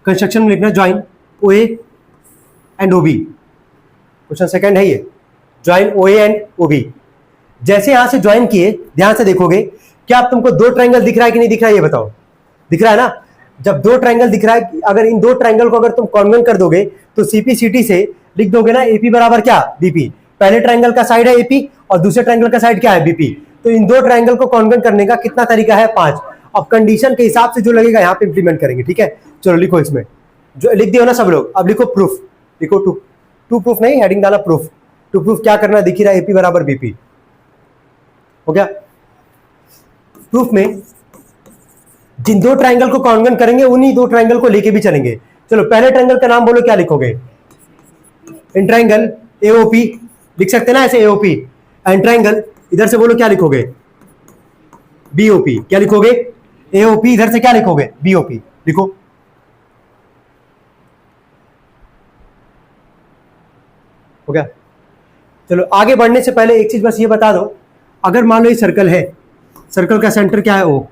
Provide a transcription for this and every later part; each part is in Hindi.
कंस्ट्रक्शन में लिखना join O A and O B. Question second है ये, join O A and O B. जैसे यहां से ज्वाइन किए, ध्यान से देखोगे, क्या तुमको दो ट्रायंगल दिख रहा है कि नहीं दिख रहा है, ये बताओ। दिख रहा है ना? जब दो ट्रायंगल दिख रहा है, अगर इन दो ट्रायंगल को अगर तुम कॉन्वेंट कर दोगे तो सीपीसीटी से लिख दोगे ना एपी बराबर क्या, बीपी। पहले ट्रायंगल का साइड है एपी और दूसरे ट्रायंगल का साइड क्या है, बीपी। तो इन दो ट्रायंगल को कॉन्वेंट करने का कितना तरीका है, 5। अब कंडीशन के हिसाब से जो लगेगा यहाँ पे इंप्लीमेंट करेंगे, ठीक है। चलो लिखो, इसमें जो लिख दियो ना सब लोग, अब लिखो प्रूफ। लिखो टू प्रूफ नहीं, हेडिंग डाला प्रूफ। टू प्रूफ क्या करना, दिख रहा है एपी बराबर बीपी, हो गया। प्रूफ में जिन दो ट्रायंगल को कॉन्वेंट करेंगे उन्हीं दो ट्रायंगल को लेके भी चलेंगे। चलो पहले ट्रायंगल का नाम बोलो, क्या लिखोगे? इन ट्रायंगल एओपी लिख सकते ना ऐसे, एओपी। एंड ट्रायंगल इधर से बोलो क्या लिखोगे, बीओपी। क्या लिखोगे? एओपी। इधर से क्या लिखोगे, बीओपी। लिखो। हो गया। चलो आगे बढ़ने से पहले एक चीज बस ये बता दो, अगर मान लो ये सर्कल है, सर्कल का सेंटर क्या है, ओ।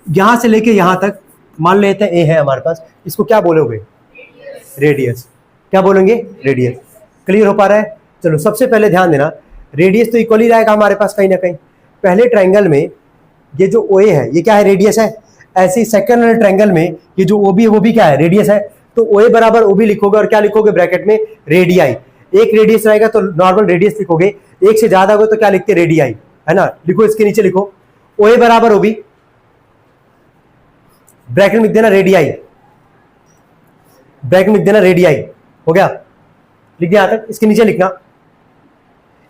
यहां से लेके यहां तक मान लेते हैं ए है हमारे पास, इसको क्या बोलोगे, रेडियस। क्या बोलेंगे, रेडियस। क्लियर हो पा रहा है? चलो सबसे पहले ध्यान देना, रेडियस तो इक्वल ही रहेगा हमारे पास कहीं ना कहीं। पहले ट्रायंगल में ये जो ओ ए है ये क्या है, रेडियस है। ऐसे ही सेकंड वाले ट्रायंगल में ये जो ओ बी है वो भी क्या है, रेडियस है। तो ओ ए बराबर ओ बी लिखोगे और क्या लिखोगे ब्रैकेट में, रेडियाई। एक रेडियस रहेगा तो नॉर्मल रेडियस लिखोगे, एक से ज्यादा हो तो क्या लिखते, रेडियाई, है ना। लिखो, इसके नीचे लिखो ओ ए बराबर ओ बी, ब्रैकेट में लिख देना रेडियाई, ब्रैकेट में लिख देना रेडियाई। हो गया, लिख दिया यहां तक। इसके नीचे लिखना,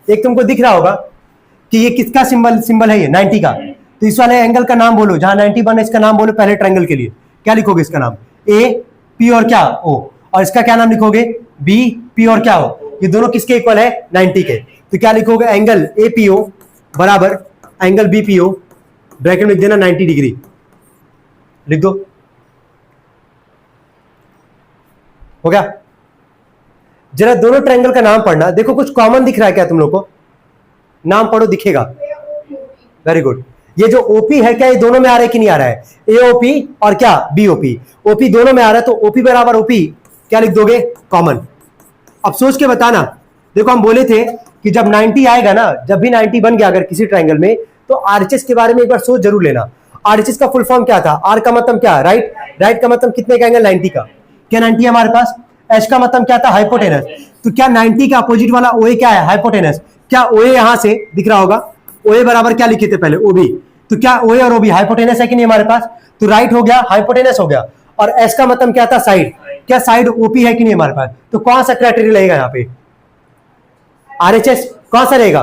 एक तुमको दिख रहा होगा कि ये किसका सिंबल है, ये 90 का। तो इस वाले एंगल का नाम बोलो, जहां 90 बने इसका नाम बोलो पहले ट्रायंगल के लिए। क्या लिखोगे इसका नाम, ए पी और क्या, ओ। और इसका क्या नाम लिखोगे, बी पी और क्या, ओ। ये दोनों किसके इक्वल है, 90 के। तो क्या लिखोगे, एंगल ए पी ओ बराबर angle B P O, bracket में लिख देना 90 डिग्री। लिख दो। हो गया। जरा दोनों ट्रायंगल का नाम पढ़ना, देखो कुछ कॉमन दिख रहा है क्या तुम लोग को, नाम पढ़ो दिखेगा। Very good. ये जो ओपी है क्या, ये दोनों में आ रहा है कि नहीं आ रहा है, एओपी और क्या, बीओपी। ओपी दोनों में आ रहा है तो ओपी बराबर ओपी क्या लिख दोगे, कॉमन। अब सोच के बताना, देखो हम बोले थे कि जब 90 आएगा ना, जब भी 90 बन गया अगर किसी ट्रायंगल में, तो आरएचएस के बारे में एक बार सोच जरूर लेना। आरएचएस का फुल फॉर्म क्या था, आर का मतलब क्या, राइट। राइट का मतलब कितने का एंगल, 90 का। क्या 90 है हमारे पास। एच का मतलब क्या था, हाइपोटेनस। तो क्या 90 का अपोजिट वाला ओए क्या है, हाइपोटेनस। क्या ओए यहां से दिख रहा होगा, ओए बराबर क्या लिखे थे पहले, ओबी। तो क्या ओए और ओबी हाइपोटेनस है कि नहीं हमारे पास, तो राइट हो गया, हाइपोटेनस हो गया। और एस का मतलब क्या था, साइड। क्या साइड ओपी है कि नहीं हमारे पास, तो कौन सा क्राइटेरिया लगेगा यहाँ पे, आरएचएस। कौन सा रहेगा,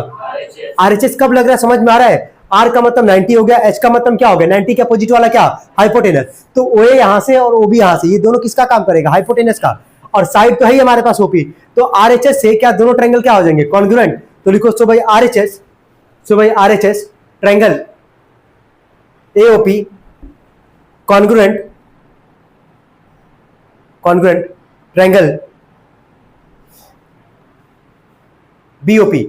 आरएचएस। कब लग रहा है, समझ में आ रहा है। आर का मतलब 90 हो गया, एच का मतलब क्या हो गया, 90 के अपोजिट वाला क्या, हाइपोटेनस। तो ओए यहां से और ओबी यहां से, ये दोनों किसका काम करेगा, हाइपोटेनस का। और साइड तो है ही हमारे पास ओपी, तो आरएचएस से क्या दोनों ट्रायंगल क्या हो जाएंगे, कॉन्ग्रुएंट। तो लिखो सो भाई आरएचएस, सो भाई RHS triangle AOP congruent, congruent triangle BOP.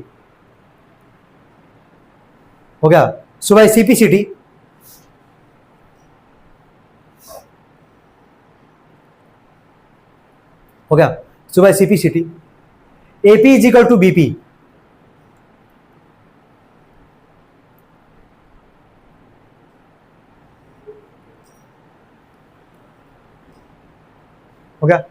हो गया। सो भाई सीपीसीटी हो गया। सो भाई CPCT AP is equal to BP. हो गया।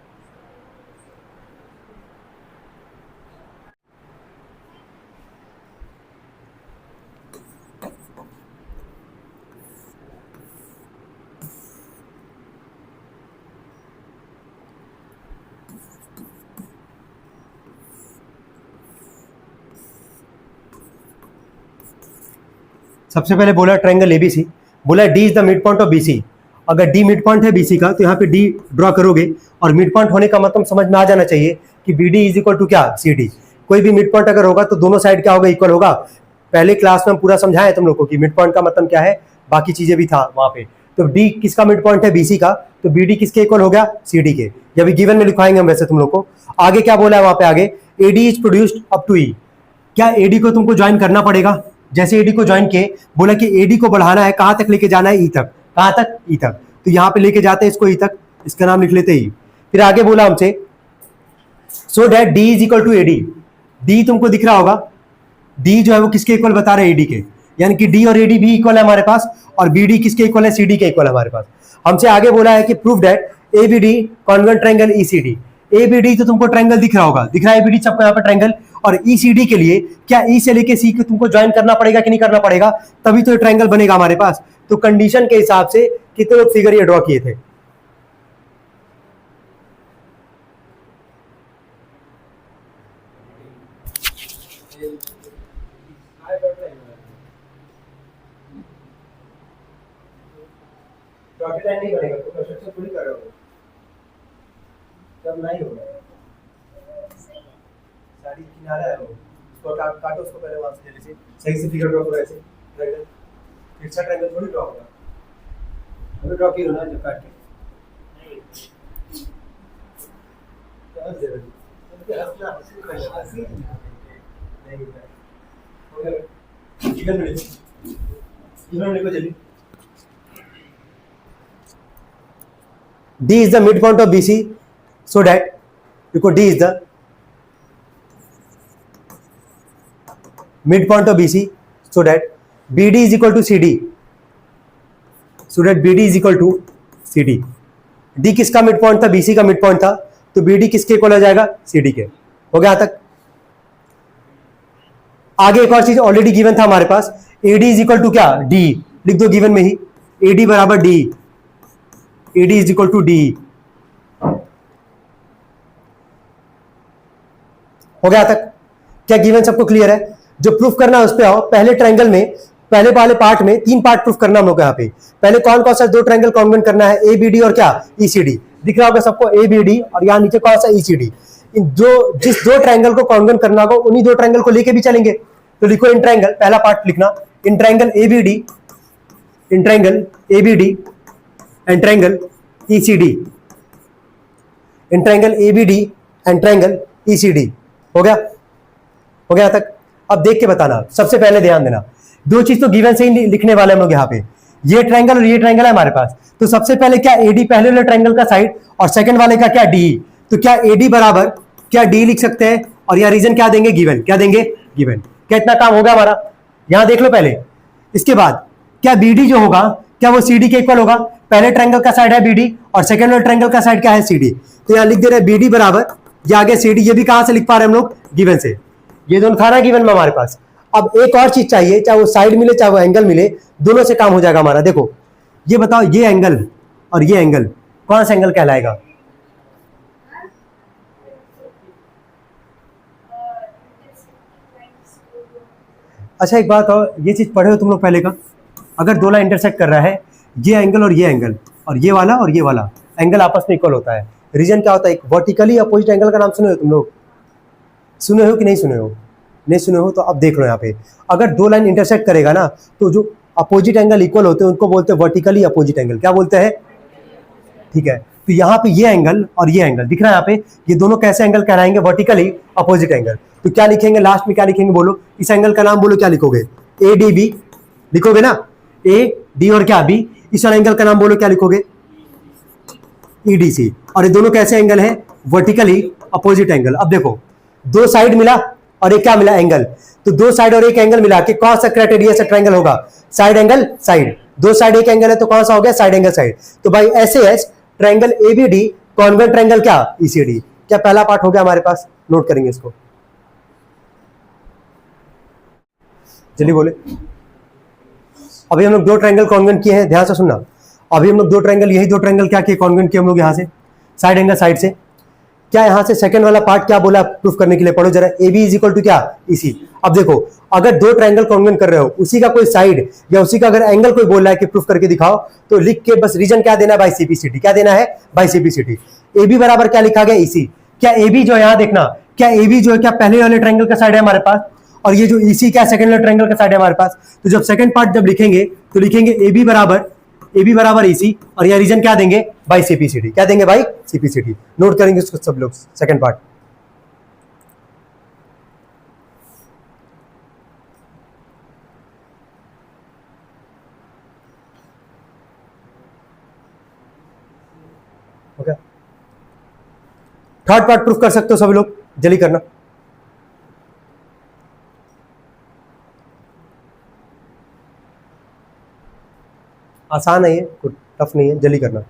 सबसे पहले बोला ट्रायंगल एबीसी, बोला D is the mid point of BC. अगर डी मिड पॉइंट है बीसी का तो यहाँ पे डी ड्रॉ करोगे, और मिड पॉइंट होने का मतलब समझ में आ जाना चाहिए कि बीडी इज इक्वल टू क्या, सीडी। कोई भी मिड पॉइंट अगर होगा तो दोनों साइड क्या होगा, इक्वल होगा। पहले क्लास में हम पूरा समझाया तुम लोग को कि मिड पॉइंट का मतलब क्या है, बाकी चीजें भी था वहां पे। तो डी किसका मिड पॉइंट है, बीसी का, तो बीडी किसके इक्वल हो गया, सीडी के। जब गिवन में लिखवाएंगे हम वैसे तुम लोग को। आगे क्या बोला है वहां पे, आगे AD is produced up to E. क्या एडी को तुमको ज्वाइन करना पड़ेगा, जैसे एडी को ज्वाइन किए, बोला कि एडी को बढ़ाना है, कहां तक लेके जाना है, ई तक। कहां तक, ई तक। तो यहाँ पे लेके जाते हैं इसको ई तक, इसका नाम लिख लेते ही। फिर आगे बोला हमसे so that D is equal to AD. D तुमको दिख रहा होगा, डी जो है वो किसके इक्वल बता रहे हैं, एडी के, यानी कि डी और एडी भी इक्वल है हमारे पास, और बीडी किसके इक्वल है, सीडी के इक्वल है हमारे पास। हमसे आगे बोला है कि prove that ABD convent triangle ECD. ABD तो तुमको ट्रायंगल दिख रहा होगा, दिख रहा है एबीडी सबको यहाँ पर ट्रायंगल, और ईसीडी के लिए क्या ई से लेके सी को तुमको ज्वाइन करना पड़ेगा कि नहीं करना पड़ेगा, तभी तो ये ट्रायंगल बनेगा हमारे पास। तो कंडीशन के हिसाब से कितने लोग फिगर ये ड्रॉ किए थे, नहीं बनेगा तो कंस्ट्रक्शन पूरी कर रहे हो तब नहीं होगा। साड़ी किनारा है वो, उसको काटो उसको पहले वहां से जैसे सही से फिगर ड्रॉ करो, ऐसे ट्रायंगल फिक्सा ट्रायंगल थोड़ी ड्रॉ होगा, अभी ड्रॉ किया ना जब काट के D is the midpoint of BC, so that because D is the midpoint of BC, so that BD is equal to CD, so that BD is equal to CD। D किसका मिड पॉइंट था, BC का मिड पॉइंट था, तो BD किसके इक्वल हो जाएगा, CD के। हो गया तक। आगे एक और चीज ऑलरेडी गिवन था हमारे पास, AD इज इक्वल टू क्या, D, लिख दो गिवन में ही, AD बराबर D, AD is equal to D। हो गया तक, क्या गिवन सबको क्लियर है। जो प्रूफ करना है उस पे आओ। पहले ट्रायंगल में, पहले वाले पार्ट में 3 पार्ट प्रूफ करना हम लोग यहाँ पे। पहले कौन कौन सा 2 ट्रायंगल कॉन्वेंट करना है, ABD और क्या, ECD। दिख रहा होगा सबको ABD, और यहाँ नीचे कौन सा ECD। इन जिस 2 ट्रायंगल को कॉन्वेंट करना होगा उन्हीं 2 ट्रायंगल को लेके भी चलेंगे। तो लिखो इन ट्रायंगल, पहला पार्ट लिखना, in triangle ABD, in triangle ABD and triangle ECD, in triangle ABD and triangle ECD। हो गया, हो गया तक। अब देख के बताना, सबसे पहले ध्यान देना, 2 चीज तो गिवन से ही लिखने वाले हम लोग यहाँ पे, ये ट्रायंगल और ये ट्रायंगल है हमारे पास। तो सबसे पहले क्या AD पहले वाले ट्रायंगल का साइड, और सेकंड वाले का क्या DE। तो क्या AD बराबर क्या D लिख सकते हैं, और यहाँ रीजन क्या देंगे, गिवन। क्या देंगे, गिवन। क्या इतना काम होगा हमारा, यहां देख लो पहले। इसके बाद क्या BD जो होगा क्या वो CD के इक्वल होगा। पहले ट्रायंगल का साइड है BD और सेकंड वाले ट्रायंगल का साइड क्या है, CD। तो यहाँ लिख दे रहे हैं BD बराबर, ये आगे CD, ये भी कहां से लिख पा रहे हैं हम लोग, गिवन से। ये दोनों था ना गिवन में हमारे पास। अब एक और चीज चाहिए, चाहे वो साइड मिले चाहे वो एंगल मिले, दोनों से काम हो जाएगा हमारा। देखो ये बताओ, ये एंगल और ये एंगल कौन सा एंगल कहलाएगा, अच्छा एक बात और, ये चीज पढ़े हो तुम लोग पहले का, अगर 2 लाइन इंटरसेक्ट कर रहा है, ये एंगल और ये एंगल, और ये वाला एंगल आपस में इक्वल होता है। रीजन क्या होता है, एक वर्टिकली अपोजिट एंगल का नाम सुने हो तुम लोग, सुने हो कि नहीं सुने हो, नहीं सुने हो तो अब देख लो यहाँ पे। अगर 2 लाइन इंटरसेक्ट करेगा ना, तो जो अपोजिट एंगल इक्वल होते हैं उनको बोलते हैं वर्टिकली अपोजिट एंगल। क्या बोलते हैं, ठीक है। तो यहाँ पे ये एंगल और ये एंगल दिख रहा है यहाँ पे, ये दोनों कैसे एंगल कहलाएंगे, वर्टिकली अपोजिट एंगल। तो क्या लिखेंगे लास्ट में, क्या लिखेंगे बोलो, इस एंगल का नाम बोलो, क्या लिखोगे, ADB लिखोगे ना, AD और क्या B। इस वाले एंगल का नाम बोलो, क्या लिखोगे, EDC। और ये दोनों कैसे एंगल है, वर्टिकली अपोजिट एंगल। अब देखो 2 साइड मिला और एक क्या मिला, एंगल। तो 2 साइड और एक एंगल मिला के कौन सा क्राइटेरिया से ट्रायंगल होगा, साइड एंगल साइड। 2 साइड एक एंगल है तो कौन सा हो गया, साइड एंगल साइड। तो भाई SAS triangle ABD convent triangle क्या, ECD। क्या पहला पार्ट हो गया हमारे पास, नोट करेंगे इसको, जल्दी बोले। अभी हम लोग 2 ट्रायंगल कॉन्वेंट किए हैं, ध्यान से सुनना। अभी हम लोग 2 ट्रायंगल, यही 2 ट्रायंगल क्या किए, कॉन्वेंट किए हम लोग यहाँ से, साइड एंगल साइड से। क्या यहाँ से सेकंड वाला पार्ट क्या बोला प्रूफ करने के लिए, पढ़ो जरा, AB इज इक्वल टू क्या, EC। अब देखो अगर 2 ट्रायंगल कॉन्वेंट कर रहे हो, उसी का कोई साइड या उसी का अगर एंगल कोई बोल रहा है कि प्रूफ करके दिखाओ, तो लिख के बस रीजन क्या देना है, बाई CPCT। क्या देना है, बाई CPCT। AB बराबर क्या लिखा गया, EC। क्या AB जो यहाँ देखना, क्या AB जो है क्या पहले वाले ट्रायंगल का साइड है हमारे पास, और ये जो EC क्या सेकंड वाले ट्रायंगल का साइड है हमारे पास। तो जब सेकंड पार्ट जब लिखेंगे तो लिखेंगे AB बराबर EC, और यह रीजन क्या देंगे, बाई CPCT। क्या देंगे, बाई CPCT। नोट करेंगे इसको सब लोग, second part. Third part proof कर सकते हो सभी लोग, जल्दी करना। आसान है ये, कुछ टफ नहीं है, जल्दी करना।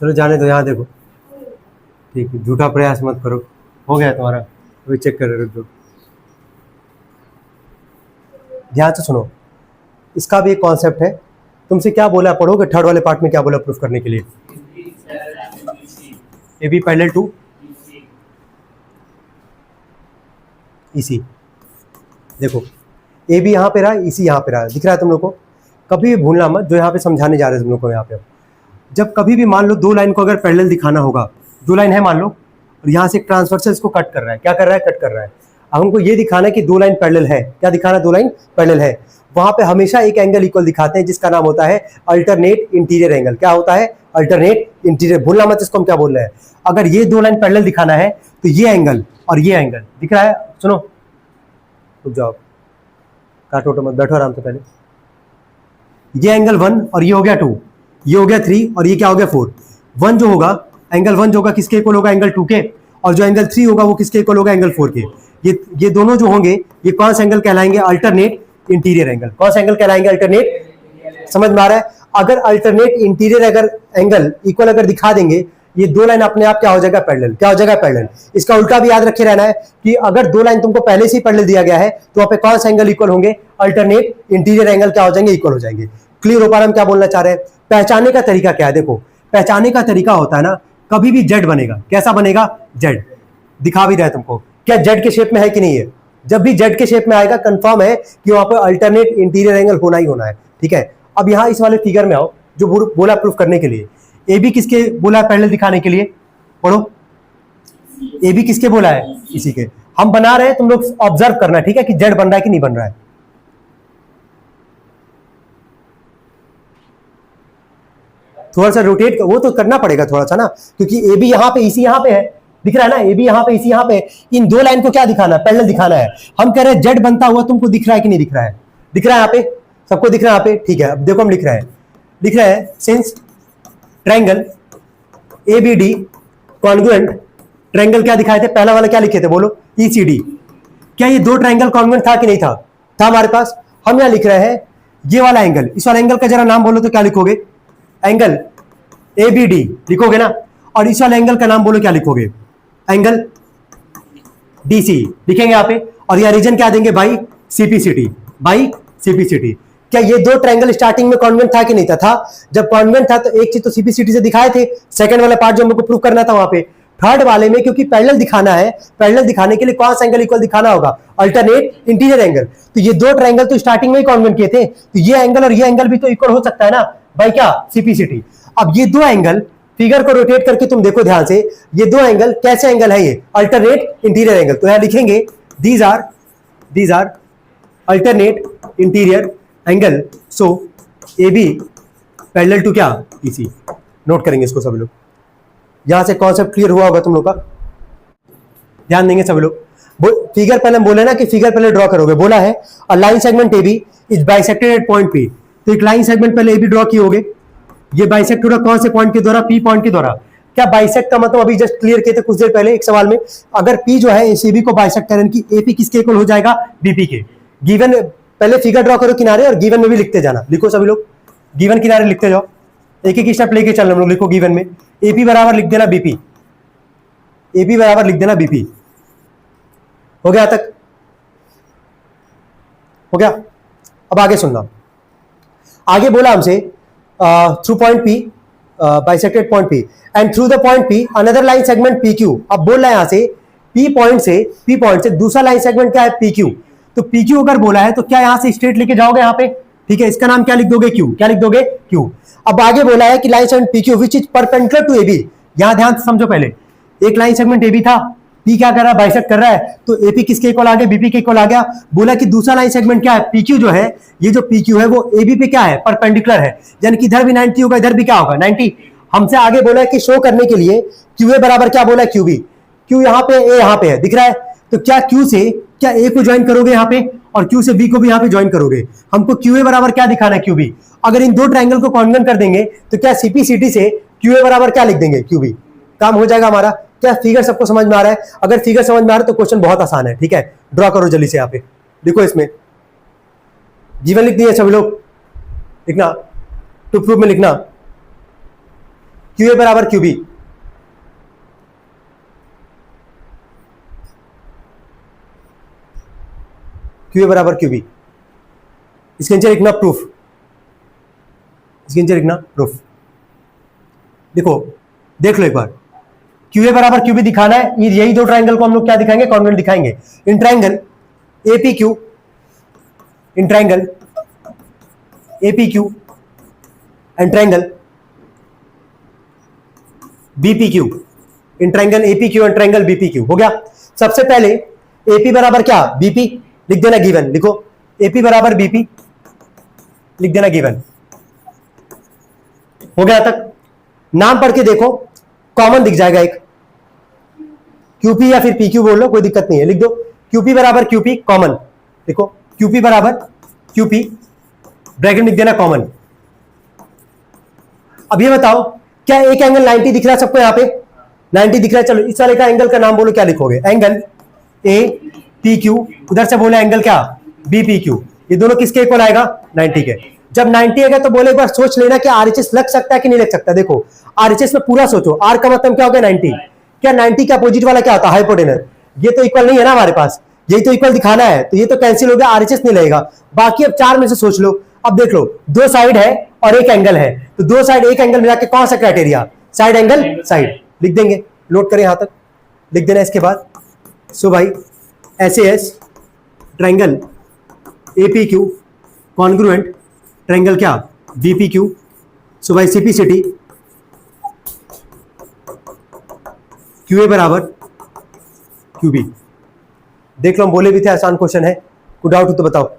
चलो जाने दो, यहाँ देखो, ठीक है, झूठा प्रयास मत करो, हो गया तुम्हारा, अभी चेक कर रहे हो। ध्यान से सुनो, इसका भी एक कॉन्सेप्ट है। तुमसे क्या बोला, पढ़ोगे थर्ड वाले पार्ट में क्या बोला प्रूफ करने के लिए? A B parallel to EC. देखो ए बी यहाँ पे रहा, ईसी यहाँ पे रहा, दिख रहा है तुम लोग को? कभी भी भूलना मत, जो यहाँ पे समझाने जा रहे हैं तुम लोग को यहाँ पे। जब कभी भी मान लो दो लाइन को अगर पैरेलल दिखाना होगा, दो लाइन है मान लो, और यहाँ से एक ट्रांसवर्सल इसको कट कर रहा है, क्या कर रहा है? कट कर रहा है। अब हमको ये दिखाना है कि दो लाइन पैरेलल है, क्या दिखाना है? दो लाइन पैरेलल है। वहां पे हमेशा एक एंगल इक्वल दिखाते हैं जिसका नाम होता है अल्टरनेट इंटीरियर एंगल। क्या होता है? Alternate interior. भूलना मत इसको हम क्या बोल रहे हैं। अगर ये दो लाइन पैरेलल दिखाना है तो ये एंगल और ये एंगल दिख रहा है, सुनो, रुक जाओ, काटो मत, बैठो आराम से। पहले ये एंगल 1 और ये हो गया 2, ये हो गया 3 और ये क्या हो गया 4। 1 जो होगा, एंगल 1 जो होगा किसके इक्वल होगा? एंगल 2 के। और जो एंगल 3 होगा वो किसके इक्वल होगा? एंगल 4 के। ये दोनों जो होंगे ये कौन सा एंगल कहलाएंगे? Alternate interior angle. कौन सा एंगल कहलाएंगे? अल्टरनेट। समझ में आ रहा है? अगर अल्टरनेट इंटीरियर अगर एंगल इक्वल अगर दिखा देंगे, ये दो लाइन अपने आप क्या हो जाएगा? पैरेलल। क्या हो जाएगा? पैरेलल। इसका उल्टा भी याद रखे रहना है कि अगर दो लाइन तुमको पहले से ही पैरेलल दिया गया है तो वहां पे कौन सा एंगल इक्वल होंगे? अल्टरनेट इंटीरियर एंगल क्या हो जाएंगे? इक्वल हो जाएंगे। क्लियर हो पा रहा है हम क्या बोलना चाह रहे हैं? पहचानने का तरीका क्या है? देखो, पहचानने का तरीका होता है ना, कभी भी जेड बनेगा, कैसा बनेगा? जेड। दिखा भी रहा है तुमको, क्या जेड के शेप में है कि नहीं है? जब भी जेड के शेप में आएगा कंफर्म है कि वहां पर अल्टरनेट इंटीरियर एंगल होना ही होना है। ठीक है, अब यहां इस वाले फिगर में आओ जो बोला प्रूफ करने के लिए। ए बी किसके बोला पैरेलल दिखाने के लिए? पढ़ो, ए बी किसके बोला है? इसी के। हम बना रहे हैं, तुम लोग ऑब्जर्व करना, ठीक है, कि जेड बन रहा है कि नहीं बन रहा है। थोड़ा सा रोटेट, वो तो करना पड़ेगा थोड़ा सा ना, क्योंकि ए बी यहाँ पे, इसी यहाँ पे है, दिख रहा है ना? ए बी यहाँ पे, इसी यहाँ पे। इन दो लाइन को क्या दिखाना है? पैरेलल दिखाना है। हम कह रहे हैं जेड बनता हुआ तुमको दिख रहा है कि नहीं दिख रहा है? दिख रहा है यहाँ पे, सबको दिख रहा है यहाँ पे? ठीक है, अब देखो हम लिख रहे हैं, लिख रहे हैं since triangle A B D congruent triangle, क्या दिखाए थे? पहला वाला क्या लिखे थे? बोलो, ईसीडी। क्या ये दो ट्रायंगल कॉन्ग्रुएंट था कि नहीं था? था हमारे पास। हम यहाँ लिख रहे हैं ये वाला एंगल, इस वाला एंगल का जरा नाम बोलो तो क्या लिखोगे? एंगल ए बी डी लिखोगे ना। और इस वाले एंगल का नाम बोलो, क्या लिखोगे? एंगल डीसी लिखेंगे यहाँ पे। और यह रीजन क्या देंगे? By CPCT, by CPCT. क्या ये दो ट्रायंगल स्टार्टिंग में कॉन्वेंट था कि नहीं था? था। जब कॉन्वेंट था तो एक चीज तो सीपीसीटी से दिखाए थे, सेकंड वाला पार्ट जो हमको प्रूव करना था वहां पे। थर्ड वाले में क्योंकि पैरेलल दिखाना है, पैरेलल दिखाने के लिए कौन सा एंगल इक्वल दिखाना होगा? Alternate interior angle. तो ये दो ट्रायंगल तो स्टार्टिंग में ही कॉन्वेंट किए थे, तो ये एंगल और ये एंगल भी तो इक्वल हो सकता है ना, बाई क्या? सीपीसीटी। अब ये दो एंगल, फिगर को रोटेट करके तुम देखो ध्यान से, ये दो एंगल कैसे एंगल है? ये अल्टरनेट इंटीरियर एंगल। तो यहां लिखेंगे these are alternate interior angle, so A B parallel to क्या? इसी। नोट करेंगे इसको सब लोग। यहां से कॉन्सेप्ट क्लियर हुआ होगा तुम लोग का, ध्यान देंगे सब लोग। फिगर पहले हम बोले ना कि फिगर पहले ड्रॉ करोगे, बोला है a line segment A B is bisected at point P. तो एक लाइन सेगमेंट पहले ए बी ड्रॉ किए, ये बाइसेक्ट हो रहा कौन से पॉइंट के द्वारा? पी पॉइंट के द्वारा। क्या बाइसेक्ट का मतलब अभी जस्ट क्लियर किए थे कुछ देर पहले एक सवाल में, अगर पी जो है एसीबी को बाइसेक्ट करें कि एपी किसके इक्वल हो जाएगा? बीपी के। गिवन, पहले फिगर ड्रॉ करो किनारे और गिवन में भी लिखते जाना। लिखो सभी लोग, गिवन किनारे लिखते जाओ, एक एक स्टेप लेके चलना हम लोग। लिखो गिवन में एपी बराबर लिख देना बीपी, एपी बराबर लिख देना बीपी। हो गया तक? हो गया? अब आगे सुनना। आगे बोला हमसे through point P, bisected point P, and through the point P another line segment PQ। अब बोल रहा है यहां से P पॉइंट से दूसरा लाइन सेगमेंट क्या है? PQ। तो PQ अगर बोला है तो क्या यहां से स्ट्रेट लेके जाओगे यहाँ पे? ठीक है, इसका नाम क्या लिख दोगे, क्यू। क्या लिख दोगे, क्यू। अब आगे बोला है कि line segment P Q which is perpendicular to AB. यहां ध्यान से समझो, पहले एक लाइन सेगमेंट एबी था, पी क्या कर रहा है, बाइसेक्ट कर रहा है, तो एपी किसके इक्वल आ गया, बीपी के इक्वल आ गया। बोला कि दूसरा लाइन सेगमेंट क्या है, पीक्यू जो है, ये जो पीक्यू है वो एबी पे क्या है, परपेंडिकुलर है, यानी कि इधर भी 90 होगा, इधर भी क्या होगा 90। हमसे आगे बोला है कि शो करने के लिए क्यू ए बराबर क्या बोला है, क्यू बी। क्यू यहाँ पे, ए यहाँ पे है, दिख रहा है, तो क्या क्यू से क्या ए को ज्वाइन करोगे यहाँ पे, और क्यू से बी को भी यहाँ पे ज्वाइन करोगे। हमको क्यू ए बराबर क्या दिखाना है, क्यू बी। अगर इन दो ट्रायंगल को कॉन्वेंट कर देंगे तो क्या सीपी सीटी से क्यू ए बराबर क्या लिख देंगे, क्यू बी। काम हो जाएगा हमारा। क्या फिगर सबको समझ में आ रहा है? अगर फिगर समझ में आ रहा है तो क्वेश्चन बहुत आसान है, ठीक है। ड्रॉ करो जल्दी से, यहाँ पे देखो, इसमें जीवन लिख दिए सभी लोग, लिखना टू प्रूफ में लिखना, क्यू ए बराबर क्यू बी। क्यू ए बराबर क्यू बी, इसके नीचे लिखना प्रूफ, इसके नीचे लिखना प्रूफ। देखो, देख लो एक बार, क्यू ए बराबर क्यू बी दिखाना है। यही दो ट्रायंगल को हम लोग क्या दिखाएंगे, कॉन्वेंट दिखाएंगे। In triangle AP Q, in triangle AP Q and triangle BP Q, in triangle AP Q and triangle BP Q. हो गया। सबसे पहले एपी बराबर क्या, बीपी लिख देना, गिवन लिखो, एपी बराबर बीपी लिख देना, गिवन। हो गया तक। नाम पढ़ के देखो, कॉमन दिख जाएगा एक, क्यूपी या फिर पीक्यू बोल लो, कोई दिक्कत नहीं है, लिख दो क्यूपी बराबर क्यूपी, कॉमन देखो, क्यूपी बराबर क्यूपी, ब्रैकेट लिख देना, कॉमन। अब ये बताओ, क्या एक एंगल 90 दिख रहा है सबको, यहां पे 90 दिख रहा है। चलो इस वाले का एंगल का नाम बोलो, क्या लिखोगे, एंगल ए पी क्यू, उधर से बोले एंगल क्या, बी पी क्यू। ये दोनों किसके इक्वल आएगा, 90 के। जब 90 आएगा तो बोले एक बार सोच लेना कि आरएचएस लग सकता है कि नहीं लग सकता। देखो आरएचएस में पूरा सोचो, आर का मतलब क्या हो गया 90, क्या 90 के अपोजिट वाला क्या होता है, हाइपोटेनस। ये तो इक्वल नहीं है ना हमारे पास, यही तो इक्वल दिखाना है, तो ये तो कैंसिल हो गया, आरएचएस नहीं लगेगा। बाकी अब चार में से सोच लो। अब देख लो, दो साइड है और एक एंगल है, तो दो साइड एक एंगल मिला के कौन सा क्राइटेरिया, साइड एंगल साइड लिख देंगे। नोट करें, यहां तक लिख देना। इसके बाद सो भाई SAS triangle AP Q congruent triangle क्या, बीपी क्यू। सो भाई सीपी सिटी क्यूए बराबर क्यूबी। देख लो, हम बोले भी थे आसान क्वेश्चन है, कोई डाउट हो तो बताओ।